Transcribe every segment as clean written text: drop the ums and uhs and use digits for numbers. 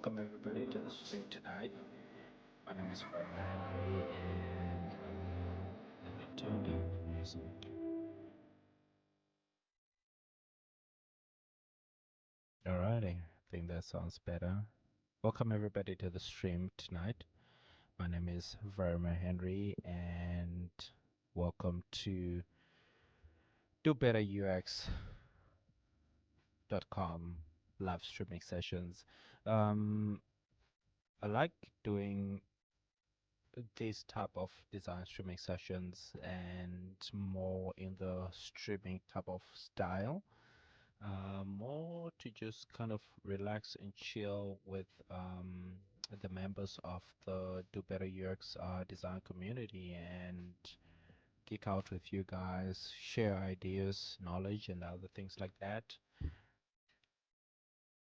Welcome everybody to the stream tonight. My name is Fred Henry and let me turn down the music. Alrighty, I think that sounds better. Welcome everybody to the stream tonight. My name is Verma Henry and welcome to DoBetterUX.com live streaming sessions. Um, I like doing these type of design streaming sessions and more in the streaming type of style, more to just kind of relax and chill with the members of the Do Better UX design community and geek out with you guys, share ideas, knowledge, and other things like that.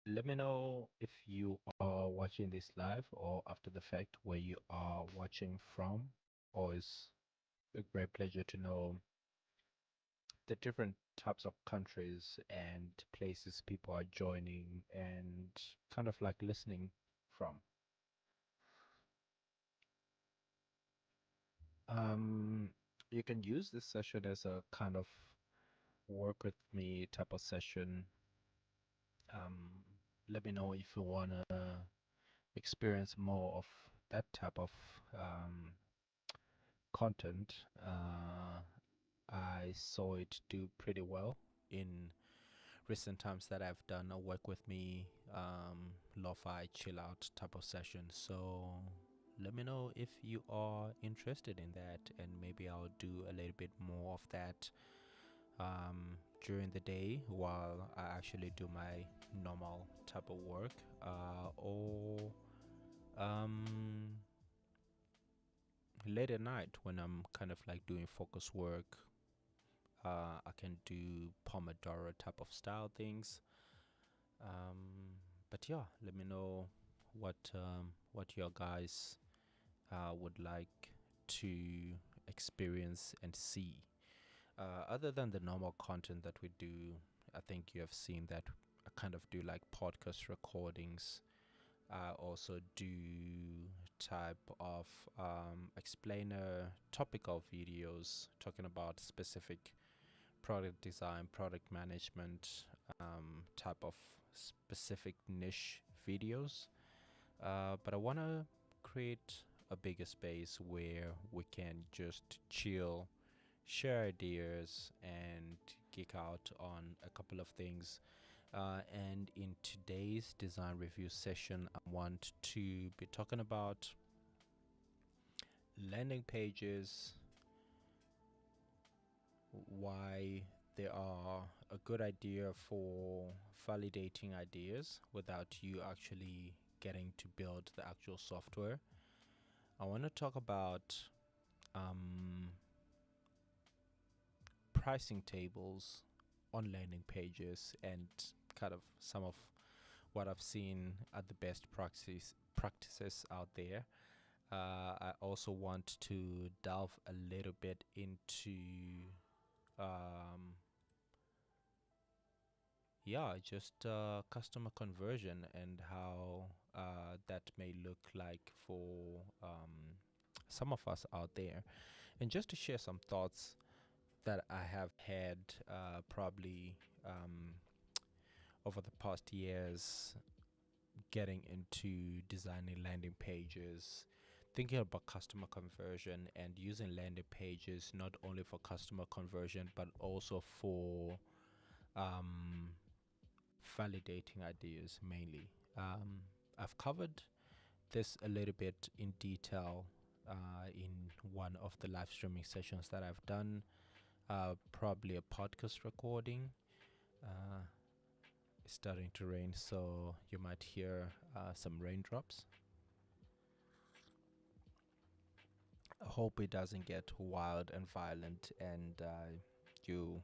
Let me know if you are watching this live or after the fact where you are watching from. Always a great pleasure to know the different types of countries and places people are joining and kind of like listening from. Um, you can use this session as a kind of work with me type of session. Um, Let me know if you want to experience more of that type of um, content. I saw it do pretty well in recent times that I've done a work with me, Lofi chill out type of session. So let me know if you are interested in that, and maybe I'll do a little bit more of that during the day while I actually do my normal type of work, or um, late at night when I'm kind of like doing focus work. I can do Pomodoro type of style things. But yeah, let me know what your guys would like to experience and see. Other than the normal content that we do, I think you have seen that I kind of do like podcast recordings. I also do type of explainer topical videos talking about specific product design, product management, type of specific niche videos. But I want to create a bigger space where we can just chill, share ideas, and geek out on a couple of things. And in today's design review session, I want to be talking about landing pages, why they are a good idea for validating ideas without you actually getting to build the actual software. I want to talk about um, pricing tables on landing pages and kind of some of what I've seen are the best practices out there. I also want to delve a little bit into um, just customer conversion and how that may look like for some of us out there. And just to share some thoughts that I have had probably over the past years getting into designing landing pages, thinking about customer conversion and using landing pages not only for customer conversion but also for um, validating ideas mainly. I've covered this a little bit in detail in one of the live streaming sessions that I've done, probably a podcast recording. Uh, it's starting to rain, so you might hear some raindrops. I hope it doesn't get wild and violent and you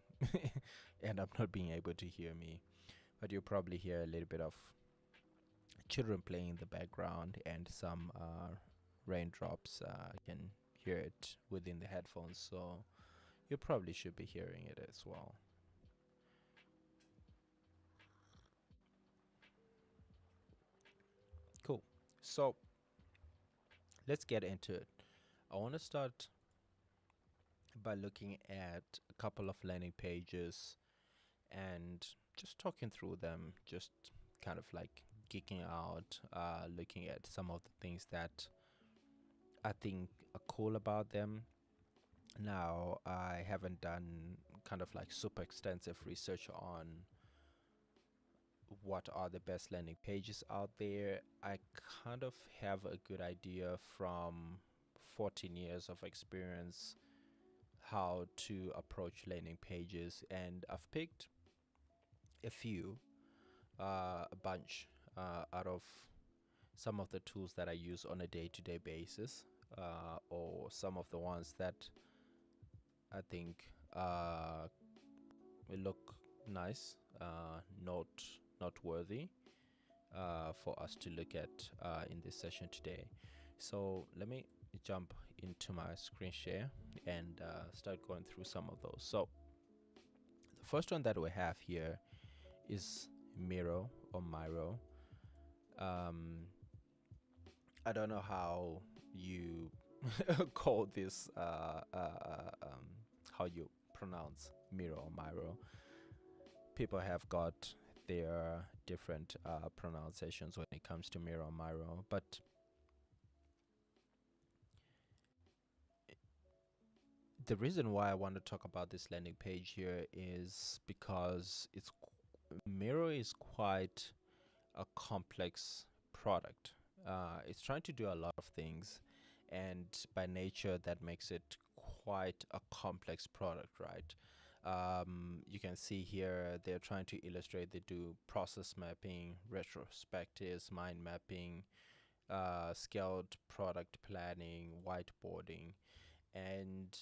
end up not being able to hear me. But you'll probably hear a little bit of children playing in the background and some raindrops. I can hear it within the headphones, so you probably should be hearing it as well. Cool. So let's get into it. I want to start by looking at a couple of landing pages and just talking through them, just kind of like geeking out, looking at some of the things that I think are cool about them. Now, I haven't done kind of like super extensive research on what are the best landing pages out there. I kind of have a good idea from 14 years of experience how to approach landing pages, and I've picked a few, a bunch out of some of the tools that I use on a day to day basis, or some of the ones that I think will look nice, not noteworthy for us to look at in this session today. So let me jump into my screen share and start going through some of those. So the first one that we have here is Miro or Miro. Um, I don't know how you call this, how you pronounce Miro or Miro. People have got their different pronunciations when it comes to Miro or Miro, but the reason why I want to talk about this landing page here is because Miro is quite a complex product. It's trying to do a lot of things, and by nature, that makes it quite a complex product, right? You can see here they're trying to illustrate they do process mapping, retrospectives, mind mapping, scaled product planning, whiteboarding, and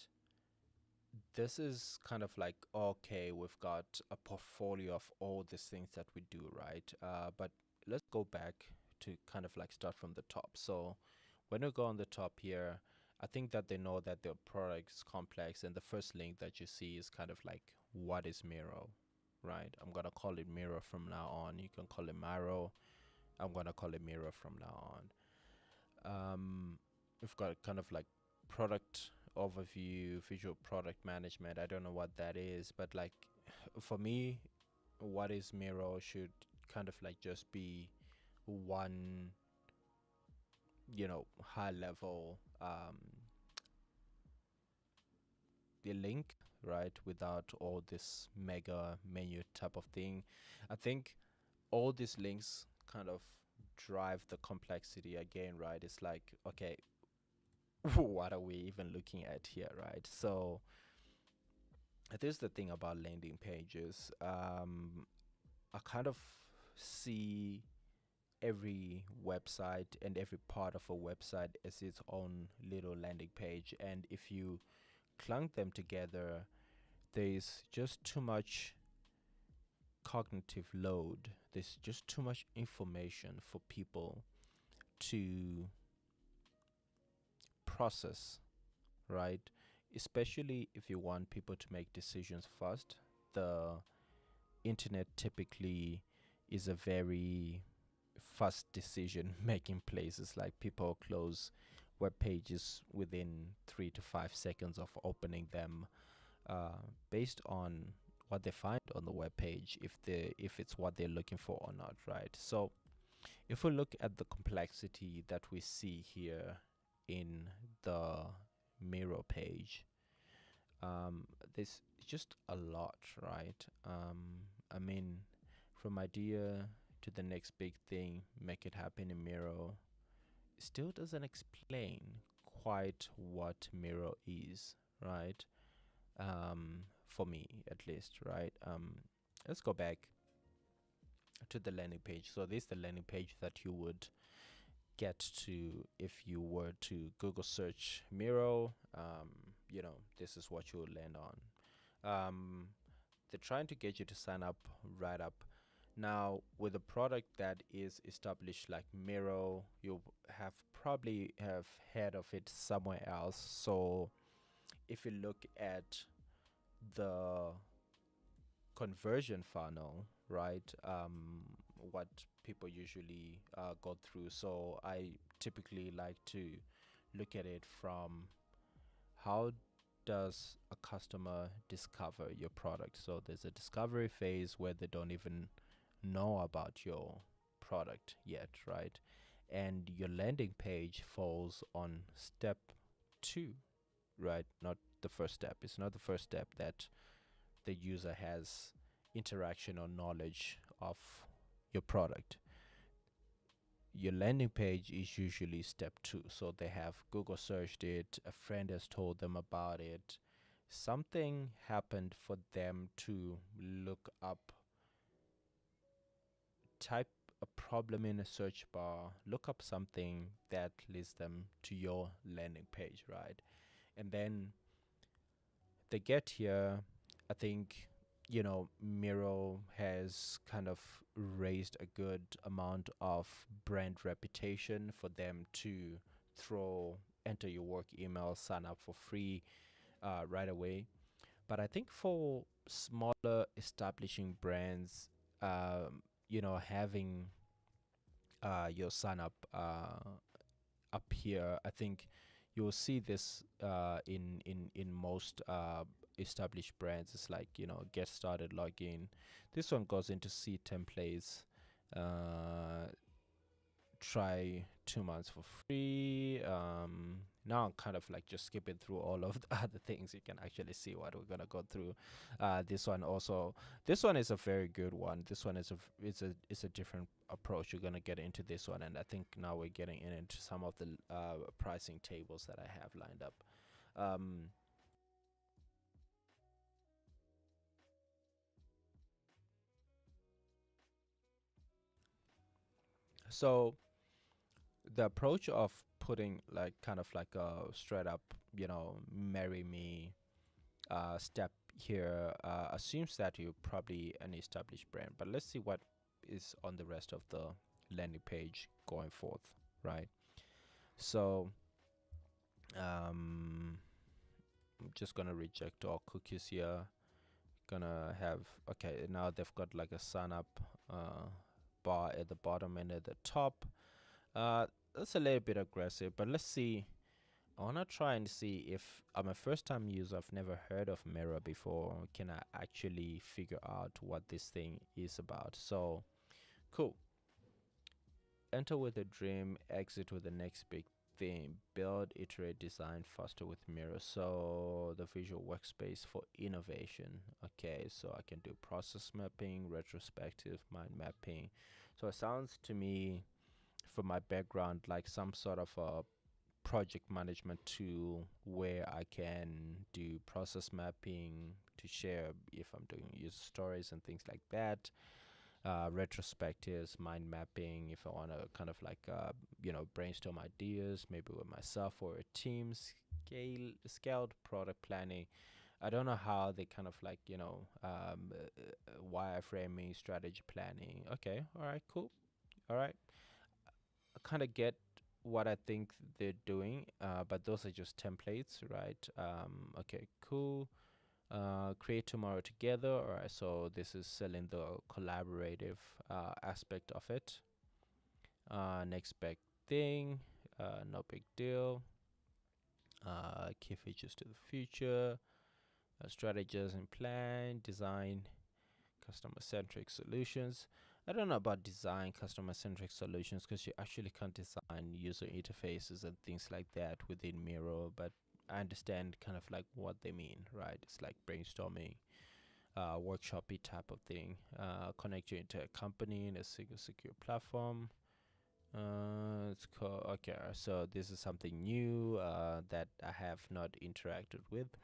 this is kind of like, okay, we've got a portfolio of all these things that we do, right? But let's go back to kind of like start from the top. So when we go on the top here, I think that they know that their product is complex, and the first link that you see is kind of like, what is Miro, right? I'm gonna call it Miro from now on. You can call it Miro. I'm gonna call it Miro from now on. We've got kind of like product overview, visual product management. I don't know what that is, but like for me, what is Miro should kind of like just be one, high level the link, right? Without all this mega menu type of thing. I think all these links kind of drive the complexity again, right? It's like, okay, what are we even looking at here, right? So this is the thing about landing pages. I kind of see every website and every part of a website as its own little landing page, and if you clunk them together, there's just too much cognitive load. There's just too much information for people to process, right? Especially if you want people to make decisions fast. The internet typically is a very fast decision making places. Like people close web pages within 3 to 5 seconds of opening them, based on what they find on the web page, if it's what they're looking for or not, right? So if we look at the complexity that we see here in the Miro page, there's just a lot, right? I mean, from idea to the next big thing, make it happen in Miro, still doesn't explain quite what Miro is, right? For me, at least, right? Let's go back to the landing page. So this is the landing page that you would get to if you were to Google search Miro. This is what you'll land on. They're trying to get you to sign up right up. Now, with a product that is established like Miro, you have probably have heard of it somewhere else. So if you look at the conversion funnel, right? what people usually go through. So I typically like to look at it from how does a customer discover your product. So there's a discovery phase where they don't even know about your product yet, right? And your landing page falls on step two, right? Not the first step. It's not the first step that the user has interaction or knowledge of your product. Your landing page is usually step two. So they have Google searched it, a friend has told them about it, something happened for them to look up, type a problem in a search bar, look up something that leads them to your landing page, right? And then they get here. I think, Miro has kind of raised a good amount of brand reputation for them to enter your work email, sign up for free right away. But I think for smaller establishing brands, having your sign up here, I think you'll see this in most established brands. It's like, get started, login. This one goes into C templates. Uh, Try 2 months for free. Now I'm kind of like just skipping through all of the other things. You can actually see what we're gonna go through. This one also. This one is a very good one. This one is it's a different approach. You're gonna get into this one, and I think now we're getting into some of the pricing tables that I have lined up. Um, so the approach of putting like kind of like a straight up, marry me step here assumes that you're probably an established brand. But let's see what is on the rest of the landing page going forth, right? So I'm just gonna reject all cookies here. Gonna have, okay, now they've got like a sign up bar at the bottom and at the top. That's a little bit aggressive, but let's see. I want to try and see if I'm a first time user. I've never heard of Mirror before. Can I actually figure out what this thing is about? So, cool. Enter with a dream, exit with the next big thing. Build, iterate, design faster with Mirror. So, the visual workspace for innovation. Okay, so I can do process mapping, retrospective, mind mapping. So, it sounds to me, from my background, like some sort of a project management tool where I can do process mapping to share if I'm doing user stories and things like that. Retrospectives, mind mapping, if I want to kind of like, brainstorm ideas, maybe with myself or a team. Scaled product planning. I don't know how they kind of like, wireframing, strategy planning. Okay, all right, cool. All right, I kind of get what I think they're doing, but those are just templates, right? Okay, cool. Create tomorrow together. All right, so this is selling the collaborative aspect of it. Next big thing, no big deal. Key features to the future, strategies and plan, design customer centric solutions. I don't know about design customer centric solutions because you actually can't design user interfaces and things like that within Miro, but I understand kind of like what they mean, right? It's like brainstorming, workshopy type of thing. Connect you into a company in a single secure platform. It's called, okay, so this is something new that I have not interacted with.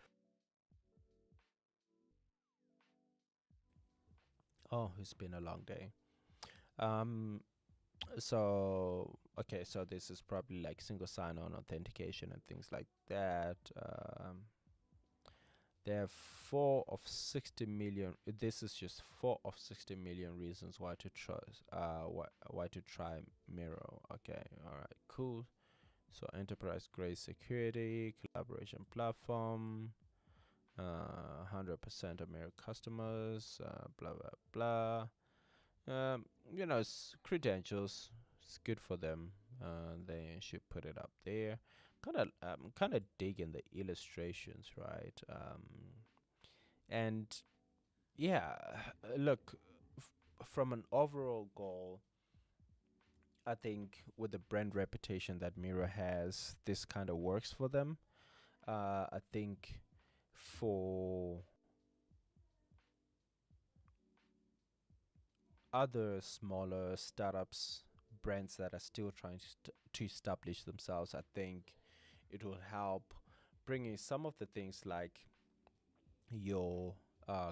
Oh, it's been a long day. Um, so okay, so this is probably like single sign-on authentication and things like that. There are 4 of 60 million. This is just 4 of 60 million reasons why to trust. Why to try Miro. Okay, all right, cool. So enterprise grade security, collaboration platform. 100% of Miro customers. Blah blah blah. It's credentials. It's good for them. They should put it up there. Kind of digging the illustrations, right? And yeah, look, from an overall goal, I think with the brand reputation that Mira has, this kind of works for them. I think for other smaller startups, brands that are still trying to establish themselves, I think it will help bringing some of the things like your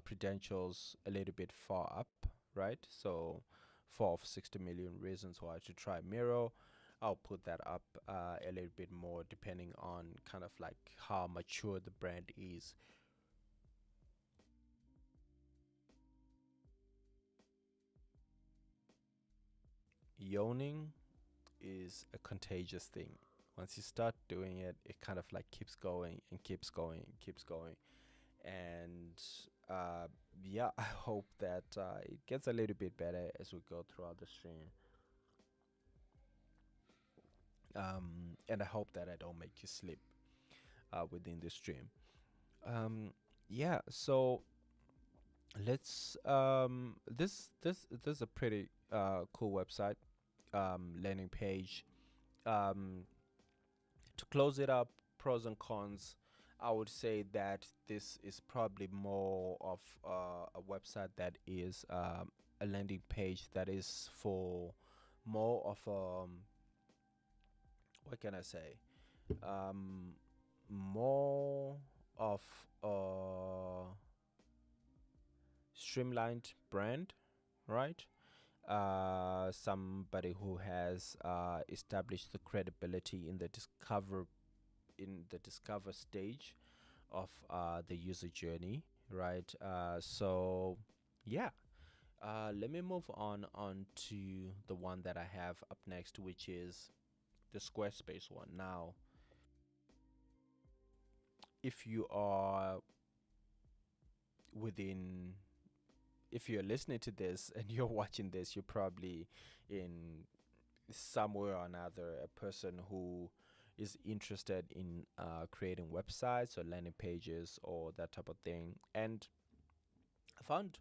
credentials a little bit far up, right? So, 4 of 60 million reasons why to try Miro. I'll put that up a little bit more depending on kind of like how mature the brand is. Yawning is a contagious thing. Once you start doing it, it kind of like keeps going and keeps going and keeps going. And uh, yeah, I hope that it gets a little bit better as we go throughout the stream. And I hope that I don't make you sleep within the stream. Um, yeah, so let's this is a pretty cool website, landing page. Um, to close it up, pros and cons. I would say that this is probably more of a website that is a landing page that is for more of what can I say? Um, more of a streamlined brand, right? Somebody who has established the credibility in the discover stage of the user journey, right? So yeah, let me move on to the one that I have up next, which is the Squarespace one. Now, if you are within, if you're listening to this and you're watching this, you're probably in somewhere or another a person who is interested in creating websites or landing pages or that type of thing. And I found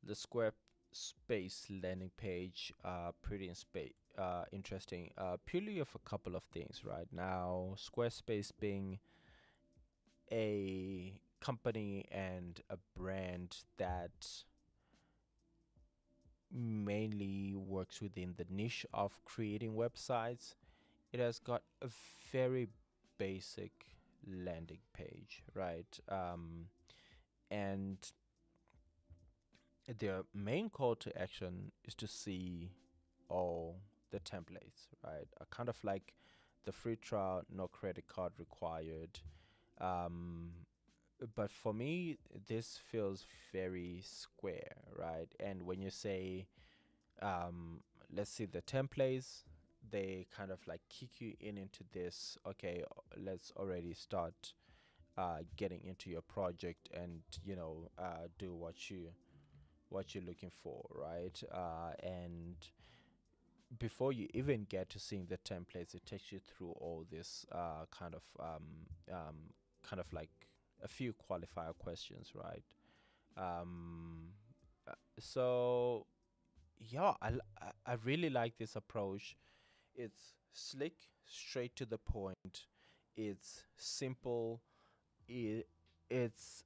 the Squarespace landing page pretty interesting, purely of a couple of things. Right now, Squarespace being a company and a brand that mainly works within the niche of creating websites, it has got a very basic landing page, right? And their main call to action is to see all the templates, right? Kind of like the free trial, no credit card required. Um, but for me, this feels very square, right? And when you say, um, let's see the templates, they kind of like kick you in into this. Okay, let's already start getting into your project and do what you're looking for, right? And before you even get to seeing the templates, it takes you through all this kind of like a few qualifier questions, right? Um, so yeah, I really like this approach. It's slick, straight to the point. It's simple. It it's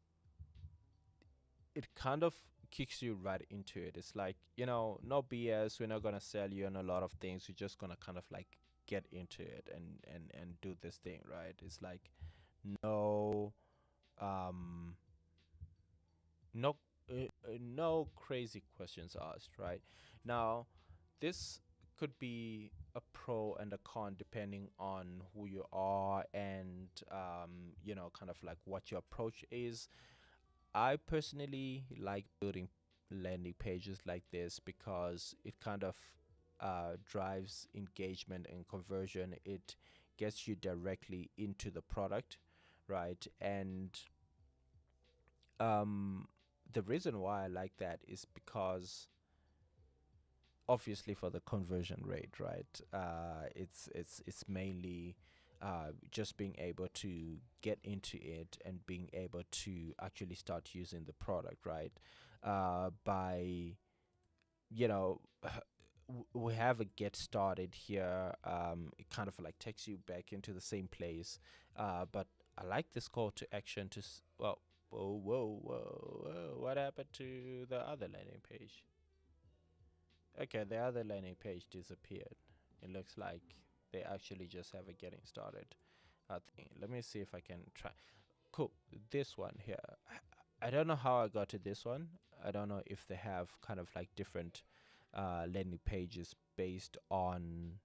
it kind of kicks you right into it. It's like, no BS. We're not gonna sell you on a lot of things. We're just gonna kind of like get into it and do this thing, right? It's like no um no no crazy questions asked, right? Now, this could be a pro and a con depending on who you are and kind of like what your approach is. I personally like building landing pages like this because it kind of drives engagement and conversion. It gets you directly into the product, right? And um, the reason why I like that is because obviously for the conversion rate, right? It's mainly just being able to get into it and being able to actually start using the product, right? By you know we have a get started here. It kind of like takes you back into the same place, but I like this call to action to well, whoa, what happened to the other landing page? Okay, the other landing page disappeared. It looks like they actually just have a getting started thing. Let me see if I can try. Cool, this one here. I don't know how I got to this one. I don't know if they have kind of like different landing pages based on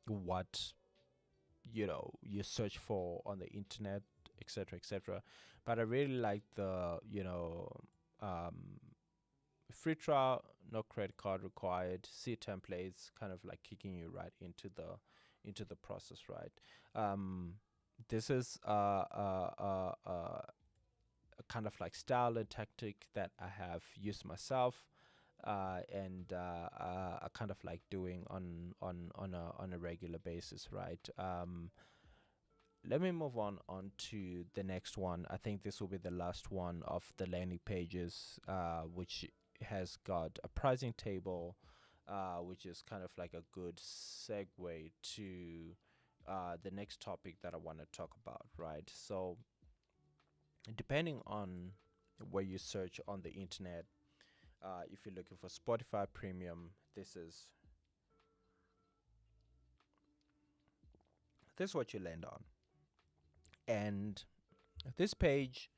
what you search for on the internet, etc., etc. But I really like the um, free trial, no credit card required. See templates, kind of like kicking you right into the process, right? Um, this is a kind of like style and tactic that I have used myself, and I kind of like doing on a regular basis, right? Let me move on to the next one. I think this will be the last one of the landing pages, which has got a pricing table, which is kind of like a good segue to the next topic that I want to talk about, right? So, depending on where you search on the internet, if you're looking for Spotify Premium, this is what you land on. And this page,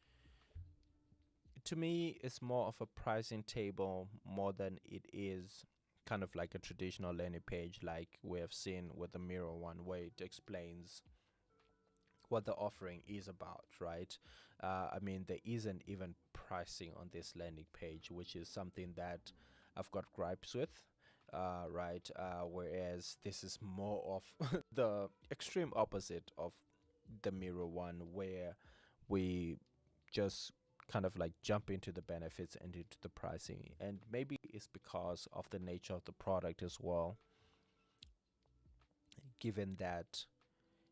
to me, is more of a pricing table more than it is kind of like a traditional landing page, like we have seen with the Mirror one, where it explains what the offering is about, right? I mean, there isn't even pricing on this landing page, which is something that I've got gripes with, right? Whereas this is more of the extreme opposite of the Mirror one, where we just kind of like jump into the benefits and into the pricing. And maybe it's because of the nature of the product as well, given that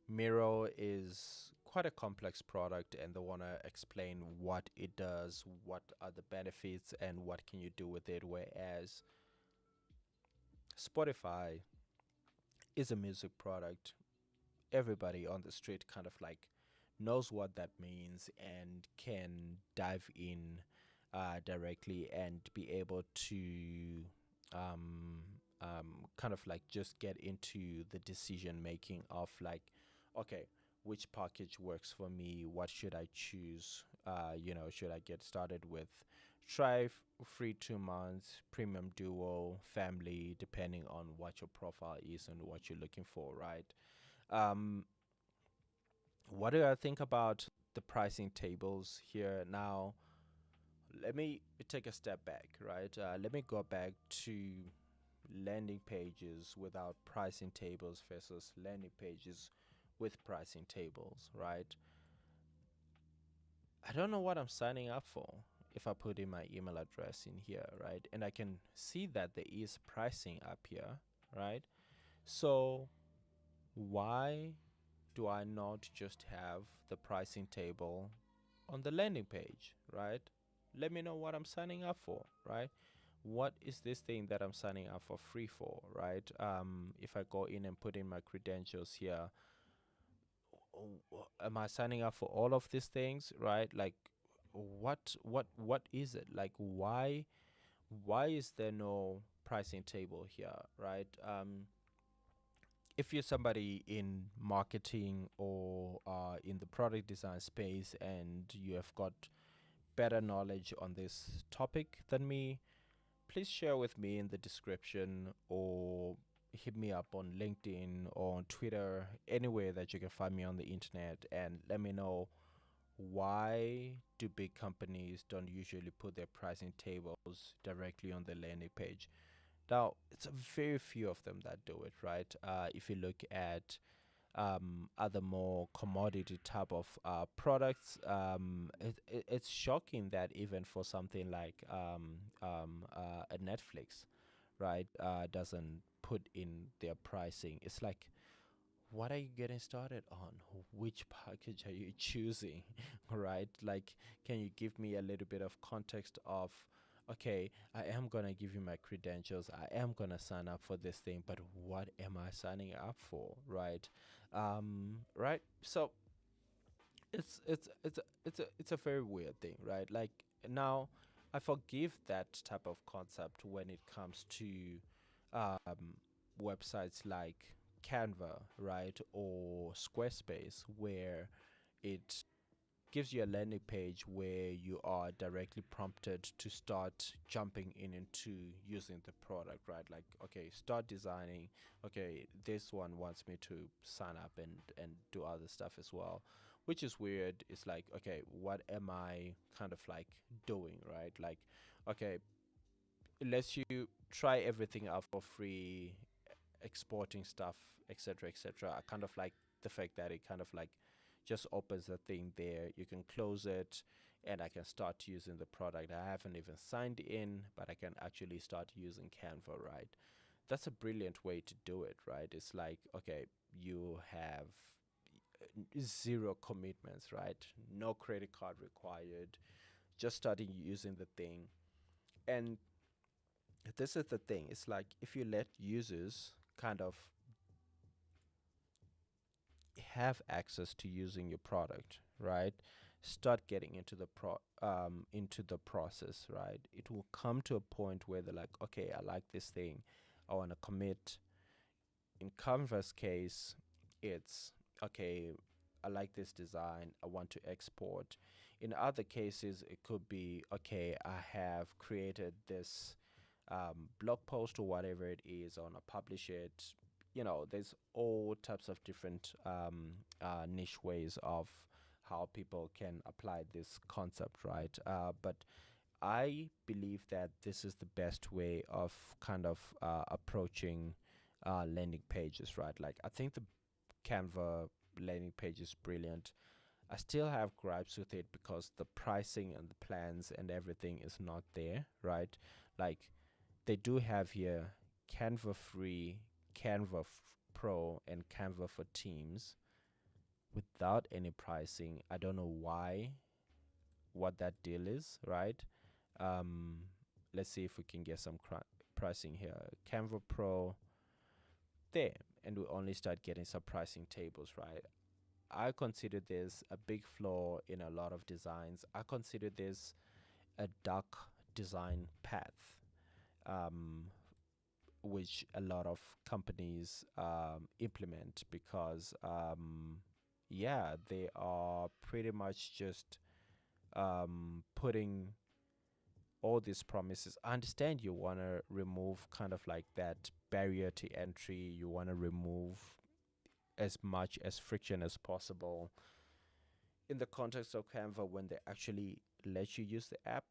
Miro is quite a complex product and they want to explain what it does, what are the benefits, and what can you do with it. Whereas Spotify is a music product. Everybody on the street kind of like knows what that means and can dive in directly and be able to um, kind of like just get into the decision making of like, okay, which package works for me? What should I choose? Should I get started with free 2 months, premium duo, family, depending on what your profile is and what you're looking for, right? Um, what do I think about the pricing tables here? Now, let me take a step back, right? Let me go back to landing pages without pricing tables versus landing pages with pricing tables, right? I don't know what I'm signing up for if I put in my email address in here, right? And I can see that there is pricing up here, right? So, why do I not just have the pricing table on the landing page, right? Let me know what I'm signing up for, right? What is this thing that I'm signing up for free for, right? If I go in and put in my credentials here, am I signing up for all of these things, right? Like, what is it? Like, why is there no pricing table here, right? If you're somebody in marketing or in the product design space and you have got better knowledge on this topic than me, please share with me in the description or hit me up on LinkedIn or on Twitter, anywhere that you can find me on the internet, and let me know why do big companies don't usually put their pricing tables directly on the landing page. Now, it's a very few of them that do it, right? If you look at other more commodity type of products, it's shocking that even for something like a Netflix, right, doesn't put in their pricing. It's like, what are you getting started on? Which package are you choosing? Right? Like, can you give me a little bit of context of, okay, I am going to give you my credentials. I am going to sign up for this thing, but what am I signing up for? Right? Right? So it's a very weird thing, right? Like, now I forgive that type of concept when it comes to um, websites like Canva, right, or Squarespace, where it gives you a landing page where you are directly prompted to start jumping in into using the product, right? Like, okay, start designing. Okay, this one wants me to sign up and do other stuff as well, which is weird. It's like, okay, what am I kind of like doing, right? Like, okay, it lets you try everything out for free, exporting stuff, etc., etc. I kind of like the fact that it kind of like just opens the thing there. You can close it, and I can start using the product. I haven't even signed in, but I can actually start using Canva, right? That's a brilliant way to do it, right? It's like, okay, you have zero commitments, right? No credit card required. Just starting using the thing. And this is the thing. It's like, if you let users kind of have access to using your product, right? Start getting into the process, right? It will come to a point where they're like, okay, I like this thing, I want to commit. In Canva's case, it's okay, I like this design, I want to export. In other cases, it could be, okay, I have created this blog post or whatever it is, I want to publish it. There's all types of different niche ways of how people can apply this concept, right? But I believe that this is the best way of kind of approaching landing pages, right? Like, I think the Canva landing page is brilliant. I still have gripes with it because the pricing and the plans and everything is not there, right? Like, they do have here Canva free, Pro, and Canva for Teams without any pricing. I don't know what that deal is, right? Um, let's see if we can get some pricing here. Canva Pro there, and we only start getting some pricing tables, right? I consider this a big flaw in a lot of designs. I consider this a dark design path, um, which a lot of companies implement because, yeah, they are pretty much just putting all these promises. I understand you want to remove kind of like that barrier to entry. You want to remove as much as friction as possible in the context of Canva when they actually let you use the app.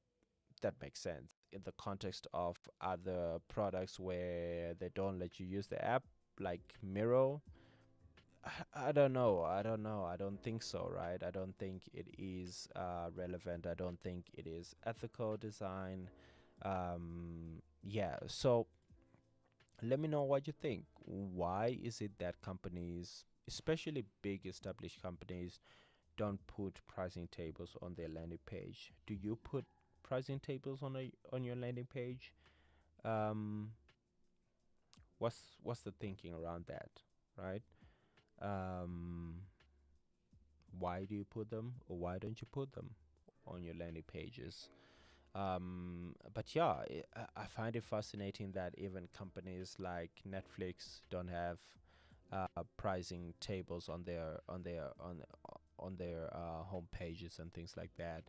That makes sense. In the context of other products where they don't let you use the app, like Miro, I don't know. I don't know. I don't think so, right? I don't think it is relevant. I don't think it is ethical design. Yeah. So let me know what you think. Why is it that companies, especially big established companies, don't put pricing tables on their landing page? Do you put pricing tables on your landing page? Um, what's the thinking around that, right? Um, why do you put them, or why don't you put them on your landing pages? But yeah, I find it fascinating that even companies like Netflix don't have pricing tables on their home pages and things like that.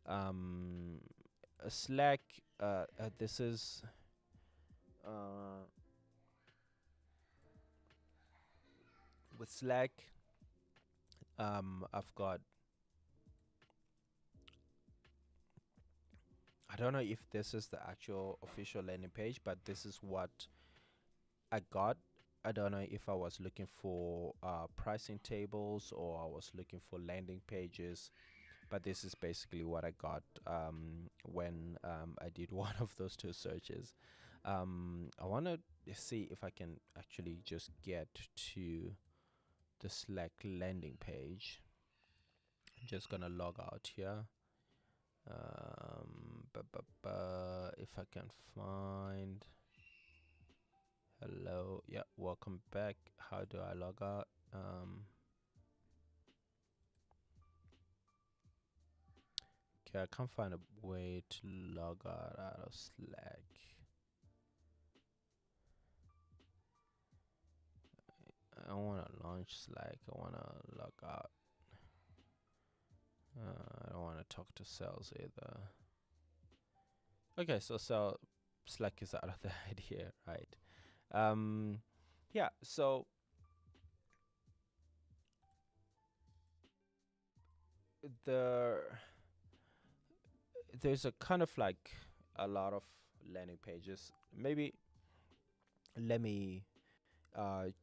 Um, Slack, this is uh, with Slack. I've got, I don't know if this is the actual official landing page, but this is what I got. I don't know if I was looking for pricing tables or I was looking for landing pages, but this is basically what I got when I did one of those two searches. I want to see if I can actually just get to the Slack landing page. I'm just gonna log out here. If I can find. Hello, yeah, welcome back. How do I log out? Okay, I can't find a way to log out of Slack. I don't want to launch Slack. I want to log out. I don't want to talk to sales either. Okay, so Slack is out of the idea, right? Yeah. So the there's a kind of like a lot of landing pages. Maybe let me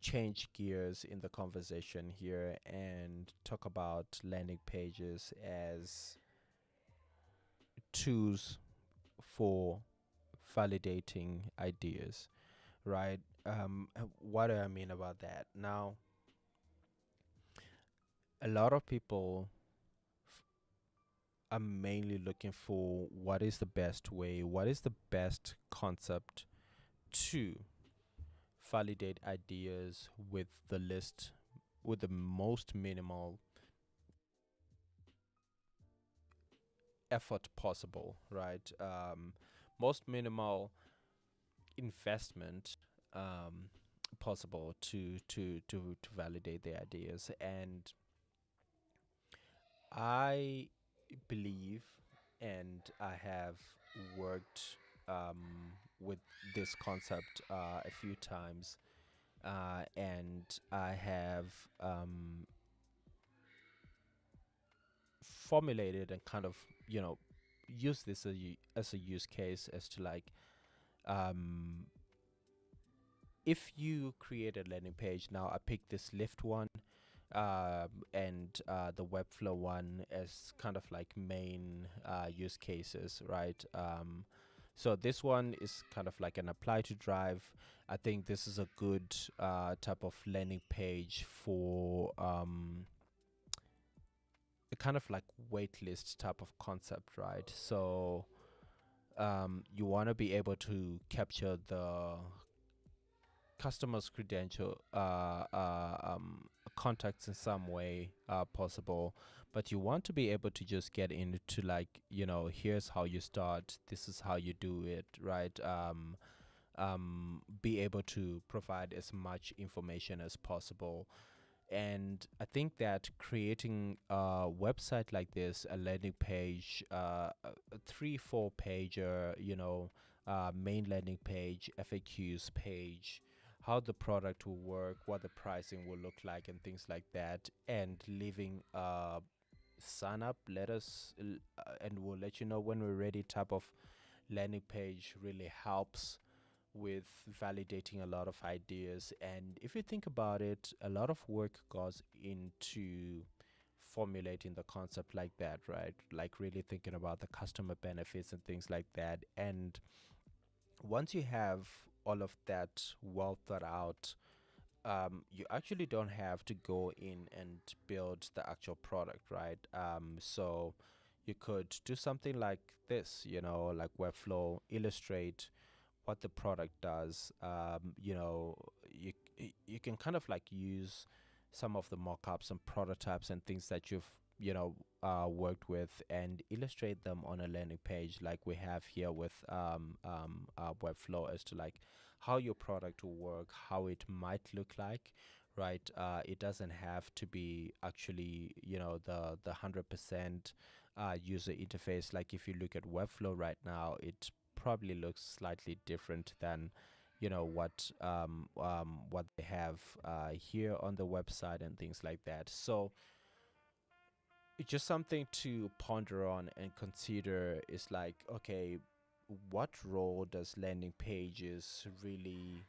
change gears in the conversation here and talk about landing pages as tools for validating ideas, right? What do I mean about that? Now, a lot of people are mainly looking for what is the best way, what is the best concept to validate ideas with the list, with the most minimal effort possible, right? Most minimal investment possible to validate the ideas. And I believe, and I have worked with this concept a few times, and I have formulated and kind of, use this as a use case as to like, um, if you create a landing page. Now I picked this lift one, and the Webflow one as kind of like main use cases, right? So this one is kind of like an apply to drive. I think this is a good type of landing page for a kind of like waitlist type of concept, right? So you want to be able to capture the customer's credential contacts in some way possible, but you want to be able to just get into like, here's how you start, this is how you do it, right? Be able to provide as much information as possible. And I think that creating a website like this, a landing page, a 3-4 pager, main landing page, FAQs page, how the product will work, what the pricing will look like, and things like that, and leaving sign up, and we'll let you know when we're ready type of landing page really helps with validating a lot of ideas. And if you think about it, a lot of work goes into formulating the concept like that, right? Like really thinking about the customer benefits and things like that. And once you have all of that well thought out, you actually don't have to go in and build the actual product, right? So you could do something like this, like Webflow, illustrate what the product does. You can kind of like use some of the mock-ups and prototypes and things that you've worked with, and illustrate them on a landing page like we have here with Webflow, as to like how your product will work, how it might look like, right? It doesn't have to be actually the 100% user interface. Like if you look at Webflow right now, it probably looks slightly different than what they have here on the website and things like that. So it's just something to ponder on and consider. Is like, okay, what role does landing pages really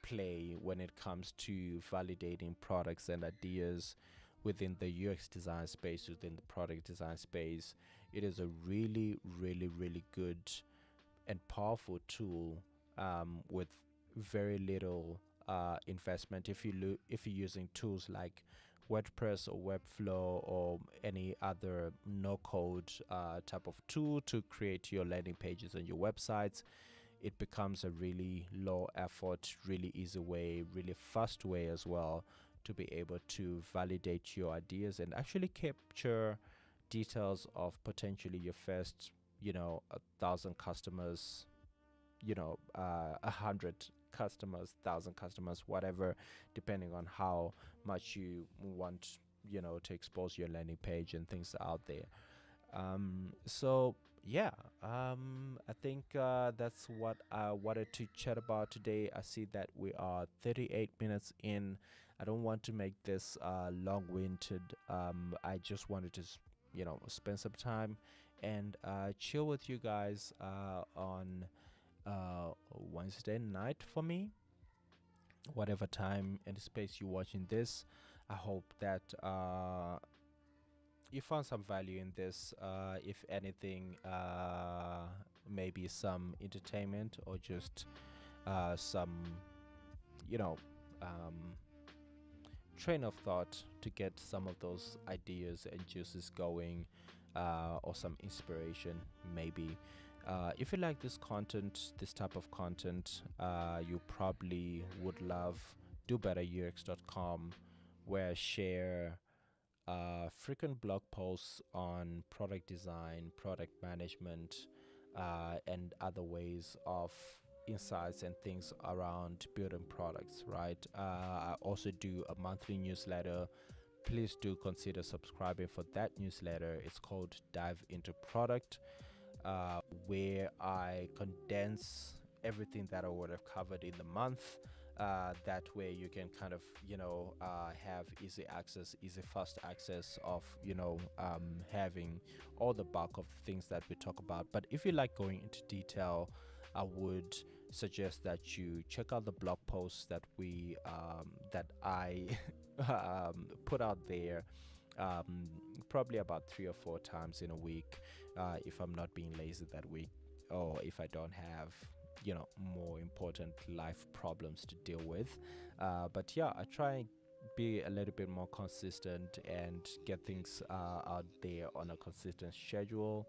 play when it comes to validating products and ideas within the UX design space, within the product design space? It is a really, really, really good and powerful tool with very little investment. If you're using tools like WordPress or Webflow or any other no-code type of tool to create your landing pages and your websites, it becomes a really low effort, really easy way, really fast way as well to be able to validate your ideas and actually capture details of potentially your first, 1,000 customers, 100 customers, 1,000 customers, whatever, depending on how much you want, to expose your landing page and things out there. So yeah, I think that's what I wanted to chat about today. I see that we are 38 minutes in. I don't want to make this long-winded. I just wanted to, spend some time and chill with you guys on Wednesday night for me. Whatever time and space you're watching this, I hope that you found some value in this. If anything, maybe some entertainment or just some, you know, um, train of thought to get some of those ideas and juices going, or some inspiration, maybe. If you like this content, this type of content, you probably would love dobetterux.com, where I share frequent blog posts on product design, product management, and other ways of insights and things around building products, right? I also do a monthly newsletter. Please do consider subscribing for that newsletter. It's called Dive Into Product, where I condense everything that I would have covered in the month. That way you can kind of, have easy access, easy fast access of, having all the bulk of the things that we talk about. But if you like going into detail, I would suggest that you check out the blog posts that I put out there, probably about 3 or 4 times in a week, if I'm not being lazy that week, or if I don't have, more important life problems to deal with. But yeah, I try and be a little bit more consistent and get things out there on a consistent schedule.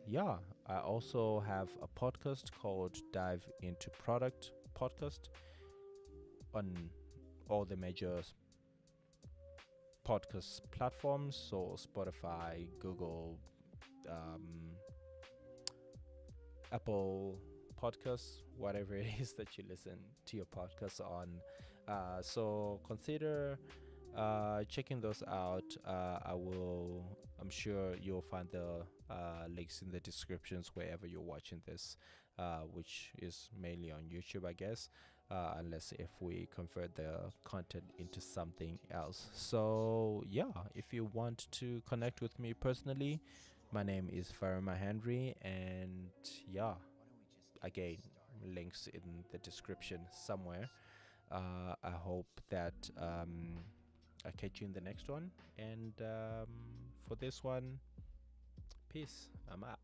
Yeah, I also have a podcast called Dive Into Product Podcast on all the major podcast platforms, so Spotify, Google, um, Apple Podcasts, whatever it is that you listen to your podcasts on. So consider checking those out. I'm sure you'll find the links in the descriptions wherever you're watching this, which is mainly on YouTube, I guess. Unless if we convert the content into something else. So yeah, if you want to connect with me personally, my name is Farima Henry, and yeah, again, links in the description somewhere. I hope that I catch you in the next one, and for this one, peace. I'm out.